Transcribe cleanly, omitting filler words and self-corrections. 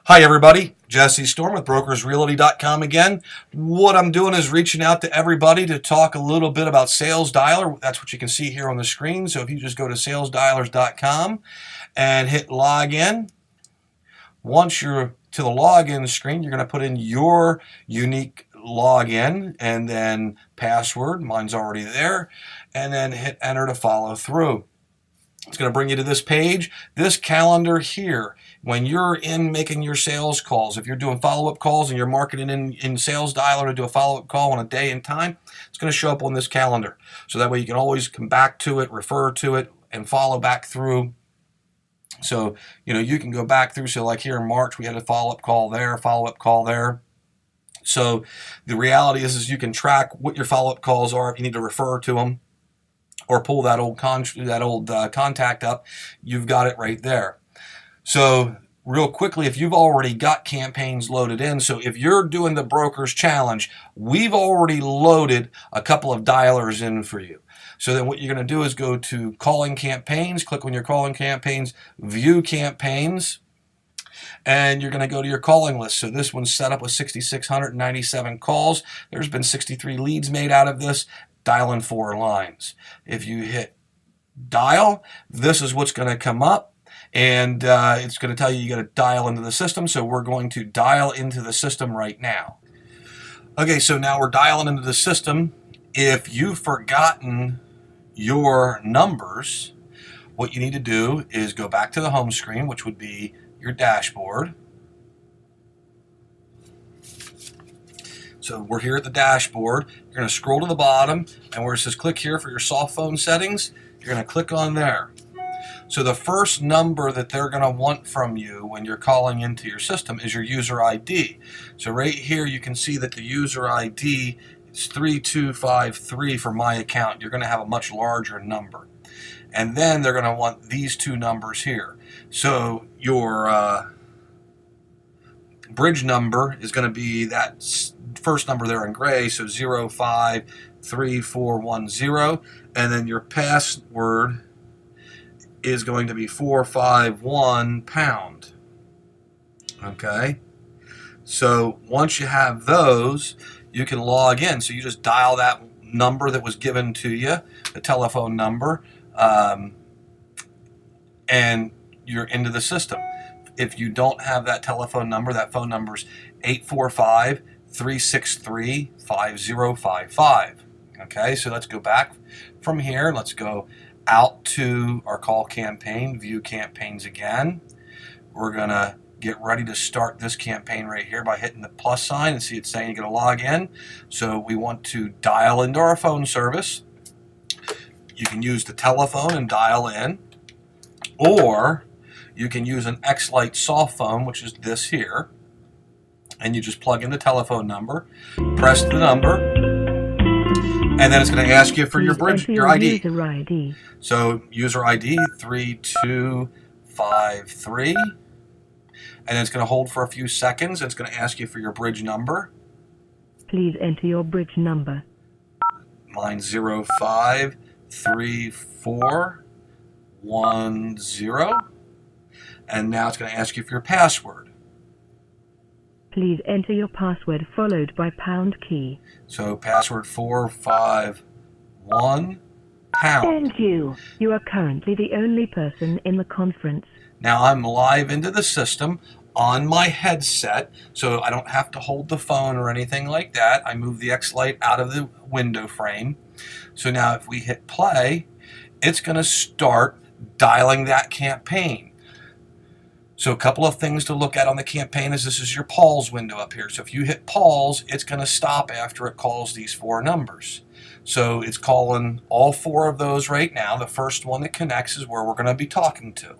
Hi everybody, Jesse Storm with BrokersRealty.com again. What I'm doing is reaching out to everybody to talk a little bit about Sales Dialer. That's what you can see here on the screen. So if you just go to salesdialers.com and hit login, once you're to the login screen, you're going to put in your unique login and then password. Mine's already there. And then hit enter to follow through. It's going to bring you to this page, this calendar here. When you're in making your sales calls, if you're doing follow-up calls and you're marketing in Sales Dialer to do a follow-up call on a day and time, it's going to show up on this calendar. So that way you can always come back to it, refer to it, and follow back through. So, you can go back through. So like here in March, we had a follow-up call there, follow-up call there. So the reality is you can track what your follow-up calls are if you need to refer to them or pull that old contact up. You've got it right there. So real quickly, if you've already got campaigns loaded in, so if you're doing the Brokers Challenge, we've already loaded a couple of dialers in for you. So then what you're going to do is go to Calling Campaigns, click on your Calling Campaigns, View Campaigns, and you're going to go to your calling list. So this one's set up with 6,697 calls. There's been 63 leads made out of this. Dial in 4 lines. If you hit dial, this is what's going to come up. And it's going to tell you got to dial into the system. So we're going to dial into the system right now. Okay, so now we're dialing into the system. If you've forgotten your numbers, what you need to do is go back to the home screen, which would be your dashboard. So we're here at the dashboard. You're going to scroll to the bottom, and where it says click here for your soft phone settings, you're going to click on there. So the first number that they're going to want from you when you're calling into your system is your user ID. So right here you can see that the user ID is 3253 for my account. You're going to have a much larger number. And then they're going to want these two numbers here. So your bridge number is going to be that first number there in gray, so 053410, and then your password is going to be 451 pound. Okay, so once you have those, you can log in. So you just dial that number that was given to you, the telephone number, and you're into the system. If you don't have that telephone number, that phone number is 845-363-5055. Okay, so let's go back from here. Let's go out to our call campaign, view campaigns again. We're going to get ready to start this campaign right here by hitting the plus sign and see it's saying you're going to log in. So we want to dial into our phone service. You can use the telephone and dial in, or you can use an X-Lite soft phone, which is this here, and you just plug in the telephone number, press the number, and then it's going to ask you for your ID. User ID. So user ID 3253, and then it's going to hold for a few seconds. It's going to ask you for your bridge number. Please enter your bridge number. Mine's 053410. And now it's going to ask you for your password. Please enter your password followed by pound key. So password 451 pound. Thank you. You are currently the only person in the conference. Now I'm live into the system on my headset, so I don't have to hold the phone or anything like that. I move the X-Lite out of the window frame. So now if we hit play, it's going to start dialing that campaign. So a couple of things to look at on the campaign is this is your pause window up here. So if you hit pause, it's going to stop after it calls these 4 numbers. So it's calling all 4 of those right now. The first one that connects is where we're going to be talking to.